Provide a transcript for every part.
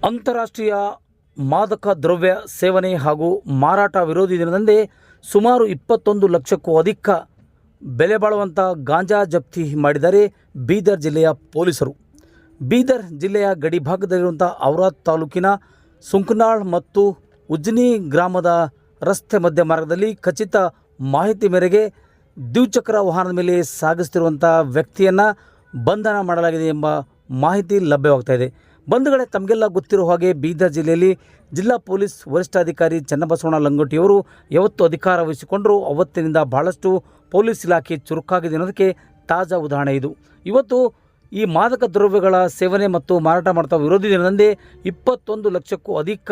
ಅಂತಾರಾಷ್ಟ್ರೀಯ ಮಾದಕ ದ್ರವ್ಯ ಸೇವನೆ ಹಾಗೂ ಮಾರಾಟ ವಿರೋಧಿ ದಿನದಂದೇ ಸುಮಾರು 21 ಲಕ್ಷಕ್ಕೂ ಅಧಿಕ ಬೆಲೆ ಬಾಳುವಂಥ ಗಾಂಜಾ ಜಪ್ತಿ ಮಾಡಿದ್ದಾರೆ ಬೀದರ್ ಜಿಲ್ಲೆಯ ಪೊಲೀಸರು. ಬೀದರ್ ಜಿಲ್ಲೆಯ ಗಡಿಭಾಗದಲ್ಲಿರುವಂಥ ಔರಾದ್ ತಾಲೂಕಿನ ಸುಂಕನಾಳ್ ಮತ್ತು ಉಜ್ನಿ ಗ್ರಾಮದ ರಸ್ತೆ ಮಧ್ಯ ಮಾರ್ಗದಲ್ಲಿ ಖಚಿತ ಮಾಹಿತಿ ಮೇರೆಗೆ ದ್ವಿಚಕ್ರ ವಾಹನದ ಮೇಲೆ ಸಾಗಿಸುತ್ತಿರುವಂಥ ವ್ಯಕ್ತಿಯನ್ನು ಬಂಧನ ಮಾಡಲಾಗಿದೆ ಎಂಬ ಮಾಹಿತಿ ಲಭ್ಯವಾಗ್ತಾಯಿದೆ. ಬಂಧುಗಳೇ, ತಮಗೆಲ್ಲ ಗೊತ್ತಿರೋ ಹಾಗೆ ಬೀದರ್ ಜಿಲ್ಲೆಯಲ್ಲಿ ಜಿಲ್ಲಾ ಪೊಲೀಸ್ ವರಿಷ್ಠಾಧಿಕಾರಿ ಚನ್ನಬಸವಣ್ಣ ಲಂಗೋಟಿಯವರು ಯಾವತ್ತು ಅಧಿಕಾರ ವಹಿಸಿಕೊಂಡರೂ ಅವತ್ತಿನಿಂದ ಬಹಳಷ್ಟು ಪೊಲೀಸ್ ಇಲಾಖೆ ಚುರುಕಾಗಿದೆ ಅನ್ನೋದಕ್ಕೆ ತಾಜಾ ಉದಾಹರಣೆ ಇದು. ಇವತ್ತು ಈ ಮಾದಕ ದ್ರವ್ಯಗಳ ಸೇವನೆ ಮತ್ತು ಮಾರಾಟ ಮಾಡ್ತಾ ವಿರೋಧಿ ದಿನದಂದೇ 21 ಲಕ್ಷಕ್ಕೂ ಅಧಿಕ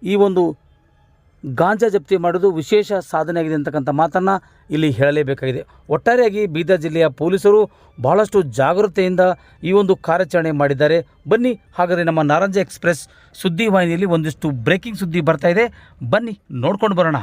ಈ ಒಂದು ಗಾಂಜಾ ಜಪ್ತಿ ಮಾಡೋದು ವಿಶೇಷ ಸಾಧನೆಯಾಗಿದೆ ಅಂತಕ್ಕಂಥ ಮಾತನ್ನು ಇಲ್ಲಿ ಹೇಳಲೇಬೇಕಾಗಿದೆ. ಒಟ್ಟಾರೆಯಾಗಿ ಬೀದರ್ ಜಿಲ್ಲೆಯ ಪೊಲೀಸರು ಬಹಳಷ್ಟು ಜಾಗೃತೆಯಿಂದ ಈ ಒಂದು ಕಾರ್ಯಾಚರಣೆ ಮಾಡಿದ್ದಾರೆ. ಬನ್ನಿ, ಹಾಗಾದರೆ ನಮ್ಮ ನಾರಂಜ ಎಕ್ಸ್ಪ್ರೆಸ್ ಸುದ್ದಿ ವಾಹಿನಿಯಲ್ಲಿ ಒಂದಿಷ್ಟು ಬ್ರೇಕಿಂಗ್ ಸುದ್ದಿ ಬರ್ತಾ ಇದೆ, ಬನ್ನಿ ನೋಡ್ಕೊಂಡು ಬರೋಣ.